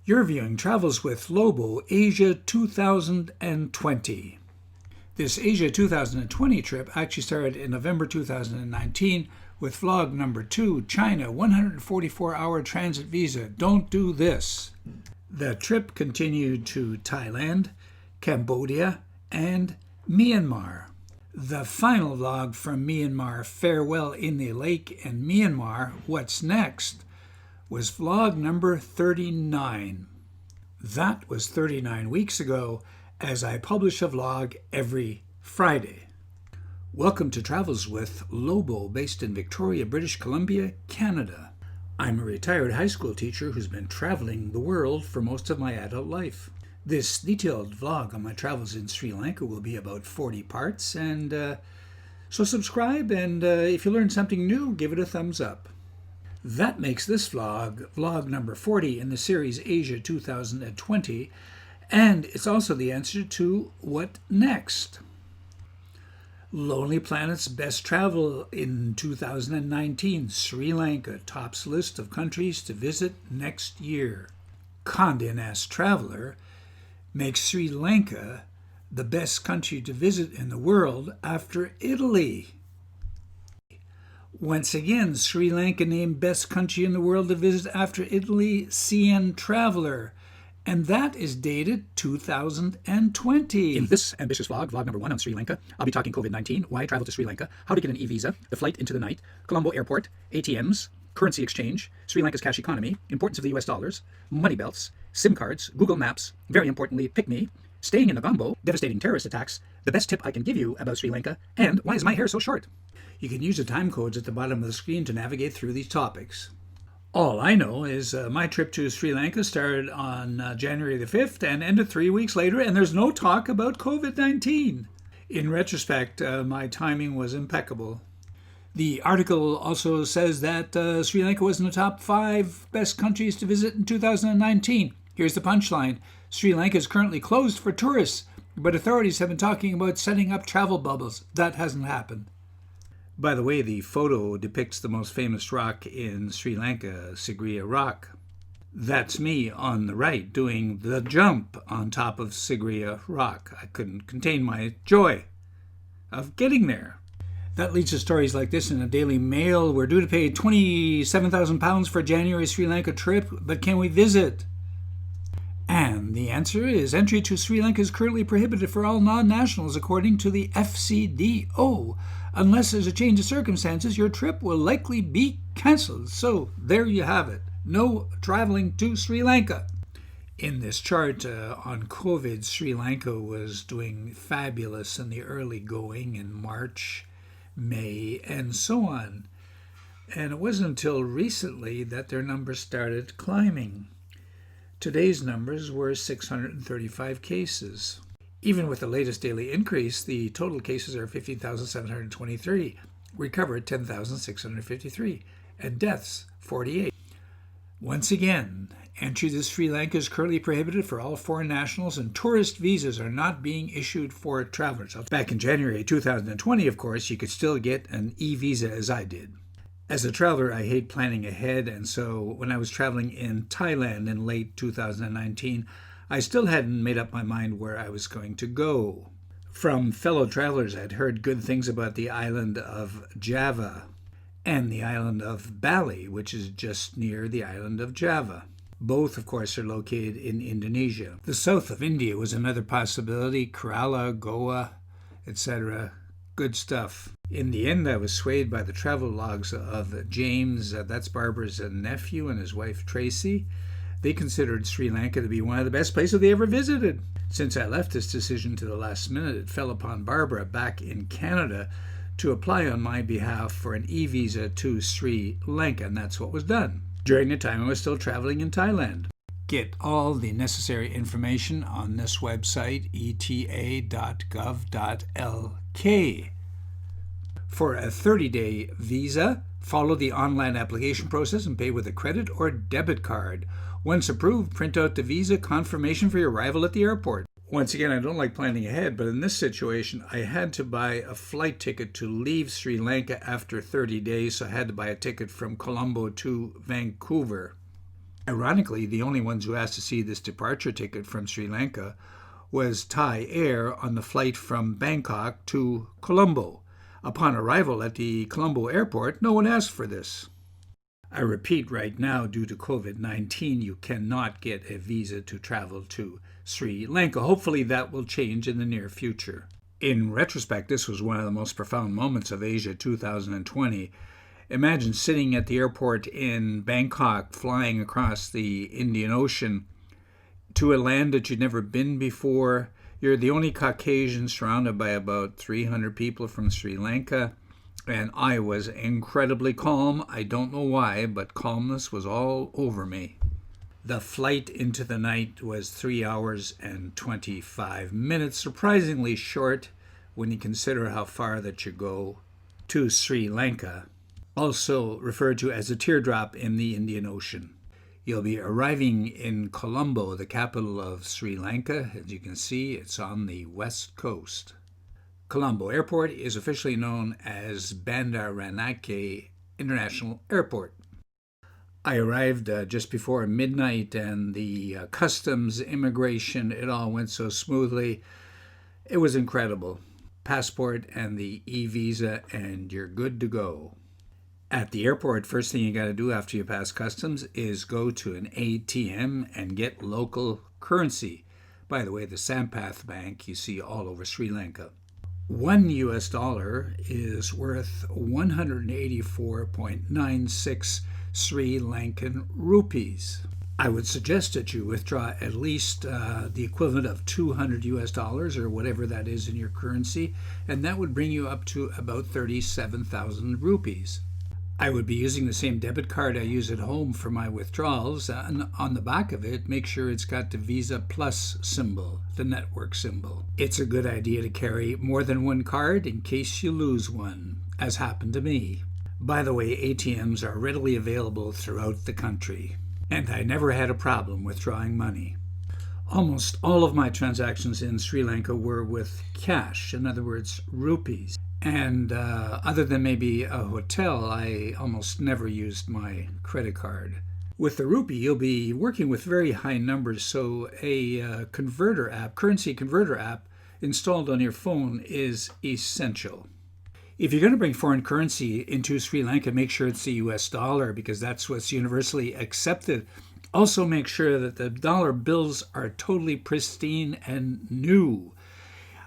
You're viewing Travels with Lobo Asia 2020. This Asia 2020 trip actually started in November 2019 with vlog number 2, China 144-hour transit visa. Don't do this. The trip continued to Thailand, Cambodia, and Myanmar. The final vlog from Myanmar, Farewell in the Lake and Myanmar, What's Next, was vlog number 39. That was 39 weeks ago, as I publish a vlog every Friday. Welcome to Travels with Lobo, based in Victoria, British Columbia, Canada. I'm a retired high school teacher who's been traveling the world for most of my adult life. This detailed vlog on my travels in Sri Lanka will be about 40 parts, and so subscribe, and if you learn something new, give it a thumbs up. That makes this vlog number 40 in the series Asia 2020, and it's also the answer to What Next? Lonely Planet's Best Travel in 2019, Sri Lanka tops list of countries to visit next year. Condé Nast Traveler makes Sri Lanka the best country to visit in the world after Italy. Once again, Sri Lanka named best country in the world to visit after Italy, CN Traveler, and that is dated 2020. In this ambitious vlog number 1 on Sri Lanka, I'll be talking COVID-19, why travel to Sri Lanka, how to get an e-visa, the flight into the night, Colombo Airport, ATMs, currency exchange, Sri Lanka's cash economy, importance of the US dollars, money belts, SIM cards, Google Maps, very importantly, Pick Me, staying in the Ngombo, devastating terrorist attacks, the best tip I can give you about Sri Lanka, and why is my hair so short? You can use the time codes at the bottom of the screen to navigate through these topics. All I know is my trip to Sri Lanka started on January the 5th and ended 3 weeks later, and there's no talk about COVID-19. In retrospect, my timing was impeccable. The article also says that Sri Lanka was in the top 5 best countries to visit in 2019. Here's the punchline. Sri Lanka is currently closed for tourists, but authorities have been talking about setting up travel bubbles. That hasn't happened. By the way, the photo depicts the most famous rock in Sri Lanka, Sigiriya Rock. That's me on the right doing the jump on top of Sigiriya Rock. I couldn't contain my joy of getting there. That leads to stories like this in the Daily Mail. We're due to pay £27,000 for January Sri Lanka trip, but can we visit? And the answer is entry to Sri Lanka is currently prohibited for all non-nationals according to the FCDO. Unless there's a change of circumstances, your trip will likely be cancelled. So there you have it. No traveling to Sri Lanka. In this chart on COVID, Sri Lanka was doing fabulous in the early going in March, May, and so on. And it wasn't until recently that their numbers started climbing. Today's numbers were 635 cases. Even with the latest daily increase, the total cases are 15,723, recovered 10,653, and deaths 48. Once again, entry to Sri Lanka is currently prohibited for all foreign nationals, and tourist visas are not being issued for travelers. Back in January 2020, of course, you could still get an e-visa as I did. As a traveler, I hate planning ahead, and so when I was traveling in Thailand in late 2019, I still hadn't made up my mind where I was going to go. From fellow travelers, I'd heard good things about the island of Java and the island of Bali, which is just near the island of Java. Both, of course, are located in Indonesia. The south of India was another possibility, Kerala, Goa, etc. Good stuff. In the end, I was swayed by the travel logs of James, that's Barbara's nephew, and his wife Tracy. They considered Sri Lanka to be one of the best places they ever visited. Since I left this decision to the last minute, it fell upon Barbara back in Canada to apply on my behalf for an e-visa to Sri Lanka, and that's what was done. During the time I was still traveling in Thailand. Get all the necessary information on this website, eta.gov.lk. For a 30-day visa, follow the online application process and pay with a credit or debit card. Once approved, print out the visa confirmation for your arrival at the airport. Once again, I don't like planning ahead, but in this situation, I had to buy a flight ticket to leave Sri Lanka after 30 days, so I had to buy a ticket from Colombo to Vancouver. Ironically, the only ones who asked to see this departure ticket from Sri Lanka was Thai Air on the flight from Bangkok to Colombo. Upon arrival at the Colombo airport, no one asked for this. I repeat, right now, due to COVID-19, you cannot get a visa to travel to Sri Lanka. Hopefully that will change in the near future. In retrospect, this was one of the most profound moments of Asia 2020. Imagine sitting at the airport in Bangkok, flying across the Indian Ocean to a land that you'd never been before. You're the only Caucasian surrounded by about 300 people from Sri Lanka. And I was incredibly calm. I don't know why, but calmness was all over me. The flight into the night was 3 hours and 25 minutes, surprisingly short when you consider how far that you go to Sri Lanka, also referred to as a teardrop in the Indian Ocean. You'll be arriving in Colombo, the capital of Sri Lanka. As you can see, it's on the west coast. Colombo Airport is officially known as Bandaranaike International Airport. I arrived just before midnight, and the customs, immigration, it all went so smoothly. It was incredible. Passport and the e-visa, and you're good to go. At the airport, first thing you got to do after you pass customs is go to an ATM and get local currency. By the way, the Sampath Bank you see all over Sri Lanka. $1 is worth 184.96 Sri Lankan rupees. I would suggest that you withdraw at least the equivalent of $200 or whatever that is in your currency, and that would bring you up to about 37,000 rupees. I would be using the same debit card I use at home for my withdrawals, and on the back of it, make sure it's got the Visa Plus symbol, the network symbol. It's a good idea to carry more than one card in case you lose one, as happened to me. By the way, ATMs are readily available throughout the country, and I never had a problem withdrawing money. Almost all of my transactions in Sri Lanka were with cash, in other words, rupees. And other than maybe a hotel, I almost never used my credit card. With the rupee, you'll be working with very high numbers, so a converter app, currency converter app, installed on your phone is essential. If you're going to bring foreign currency into Sri Lanka, make sure it's the US dollar, because that's what's universally accepted. Also make sure that the dollar bills are totally pristine and new.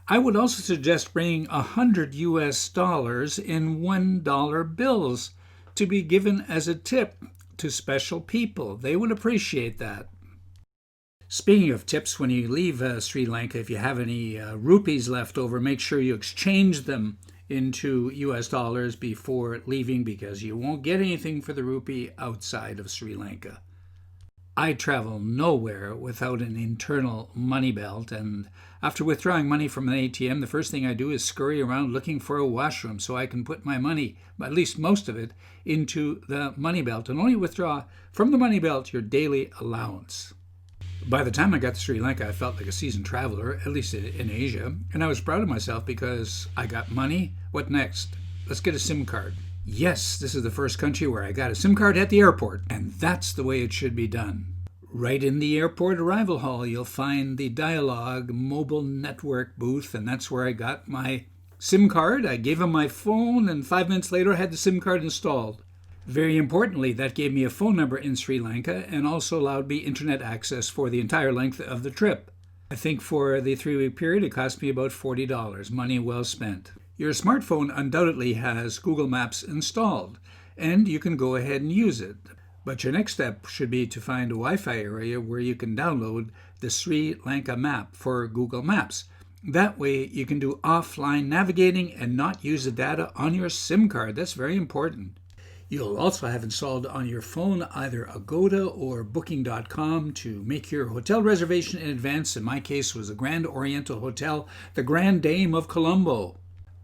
I would also suggest bringing $100 in $1 bills to be given as a tip to special people. They would appreciate that. Speaking of tips, when you leave Sri Lanka, if you have any rupees left over, make sure you exchange them into US dollars before leaving, because you won't get anything for the rupee outside of Sri Lanka. I travel nowhere without an internal money belt, and after withdrawing money from an ATM, the first thing I do is scurry around looking for a washroom so I can put my money, at least most of it, into the money belt, and only withdraw from the money belt your daily allowance. By the time I got to Sri Lanka, I felt like a seasoned traveler, at least in Asia, and I was proud of myself because I got money. What next? Let's get a SIM card. Yes, this is the first country where I got a SIM card at the airport, and that's the way it should be done. Right in the airport arrival hall, you'll find the Dialog mobile network booth, and that's where I got my SIM card. I gave him my phone, and 5 minutes later I had the SIM card installed. Very importantly, that gave me a phone number in Sri Lanka and also allowed me internet access for the entire length of the trip. I think for the 3-week period it cost me about $40, money well spent. Your smartphone undoubtedly has Google Maps installed, and you can go ahead and use it. But your next step should be to find a Wi-Fi area where you can download the Sri Lanka map for Google Maps. That way you can do offline navigating and not use the data on your SIM card. That's very important. You'll also have installed on your phone either Agoda or Booking.com to make your hotel reservation in advance. In my case, it was the Grand Oriental Hotel, the Grand Dame of Colombo.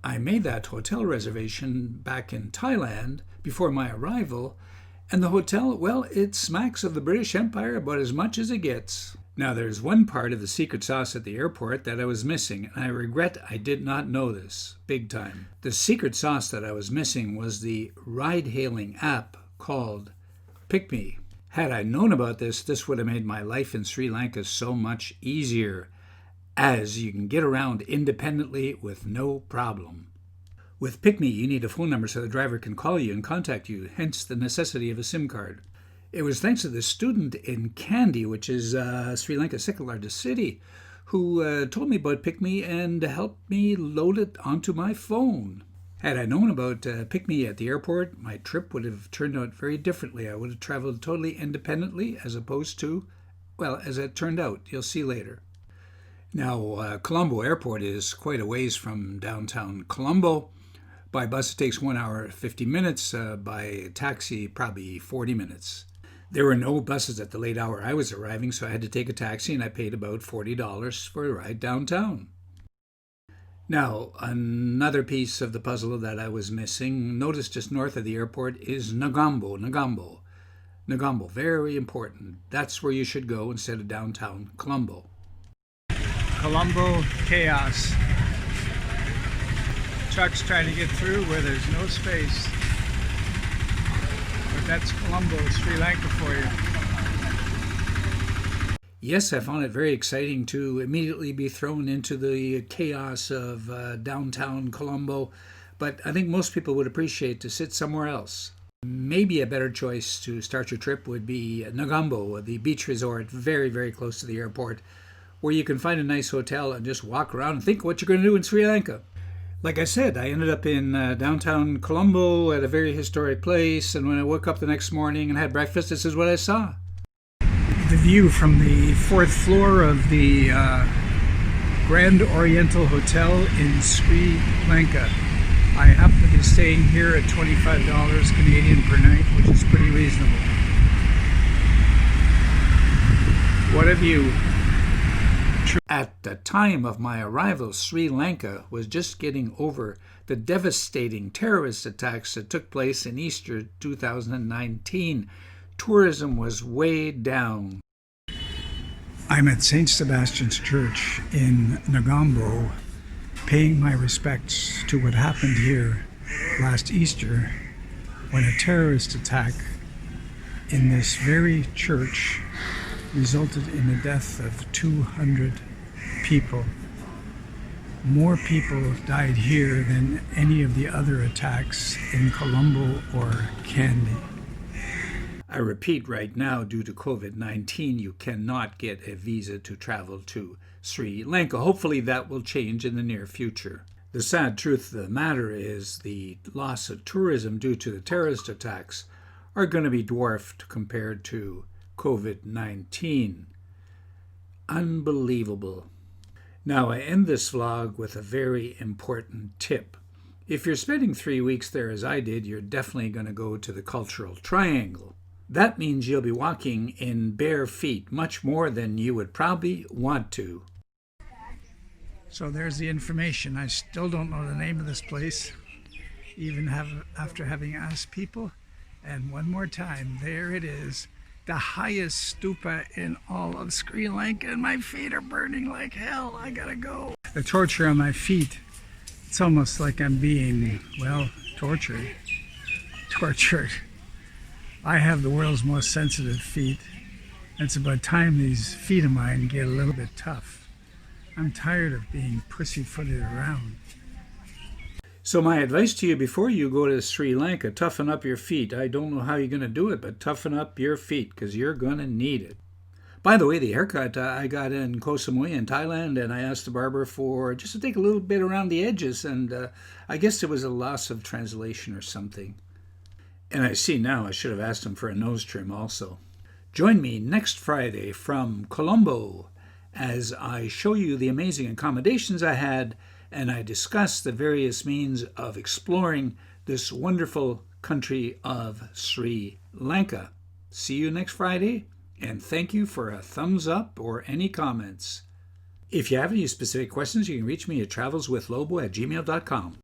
I made that hotel reservation back in Thailand before my arrival, and the hotel, well, it smacks of the British Empire about as much as it gets. Now, there's one part of the secret sauce at the airport that I was missing, and I regret I did not know this, big time. The secret sauce that I was missing was the ride-hailing app called PickMe. Had I known about this would have made my life in Sri Lanka so much easier, as you can get around independently with no problem. With PickMe, you need a phone number so the driver can call you and contact you, hence the necessity of a SIM card. It was thanks to this student in Kandy, which is Sri Lanka's second largest city, who told me about PickMe and helped me load it onto my phone. Had I known about PickMe at the airport, my trip would have turned out very differently. I would have traveled totally independently as opposed to, well, as it turned out. You'll see later. Now, Colombo Airport is quite a ways from downtown Colombo. By bus, it takes 1 hour 50 minutes. By taxi, probably 40 minutes. There were no buses at the late hour I was arriving, so I had to take a taxi, and I paid about $40 for a ride downtown. Now, another piece of the puzzle that I was missing, notice just north of the airport, is Ngombo. Ngombo, very important. That's where you should go instead of downtown Colombo. Colombo chaos. Trucks trying to get through where there's no space. But that's Colombo, Sri Lanka for you. Yes, I found it very exciting to immediately be thrown into the chaos of downtown Colombo, but I think most people would appreciate to sit somewhere else. Maybe a better choice to start your trip would be Ngombo, the beach resort, very, very close to the airport, where you can find a nice hotel and just walk around and think what you're going to do in Sri Lanka. Like I said, I ended up in downtown Colombo at a very historic place, and when I woke up the next morning and had breakfast, this is what I saw. The view from the fourth floor of the Grand Oriental Hotel in Sri Lanka. I happen to be staying here at $25 Canadian per night, which is pretty reasonable. What a view. At the time of my arrival, Sri Lanka was just getting over the devastating terrorist attacks that took place in Easter 2019. Tourism was way down. I'm at St. Sebastian's Church in Ngombo, paying my respects to what happened here last Easter when a terrorist attack in this very church resulted in the death of 200 people. More people died here than any of the other attacks in Colombo or Kandy. I repeat, right now, due to COVID-19, you cannot get a visa to travel to Sri Lanka. Hopefully that will change in the near future. The sad truth of the matter is the loss of tourism due to the terrorist attacks are going to be dwarfed compared to COVID-19. Unbelievable. Now, I end this vlog with a very important tip. If you're spending 3 weeks there as I did, you're definitely going to go to the Cultural Triangle. That means you'll be walking in bare feet, much more than you would probably want to. So there's the information. I still don't know the name of this place, even after having asked people. And one more time, there it is, the highest stupa in all of Sri Lanka, and my feet are burning like hell. I gotta go. The torture on my feet, it's almost like I'm being, well, tortured. I have the world's most sensitive feet. It's about time these feet of mine get a little bit tough. I'm tired of being pussyfooted around. So my advice to you before you go to Sri Lanka, toughen up your feet. I don't know how you're going to do it, but toughen up your feet because you're going to need it. By the way, the haircut I got in Koh Samui in Thailand, and I asked the barber for just to take a little bit around the edges, and I guess it was a loss of translation or something. And I see now I should have asked him for a nose trim also. Join me next Friday from Colombo as I show you the amazing accommodations I had and I discuss the various means of exploring this wonderful country of Sri Lanka. See you next Friday, and thank you for a thumbs up or any comments. If you have any specific questions, you can reach me at travelswithlobo@gmail.com.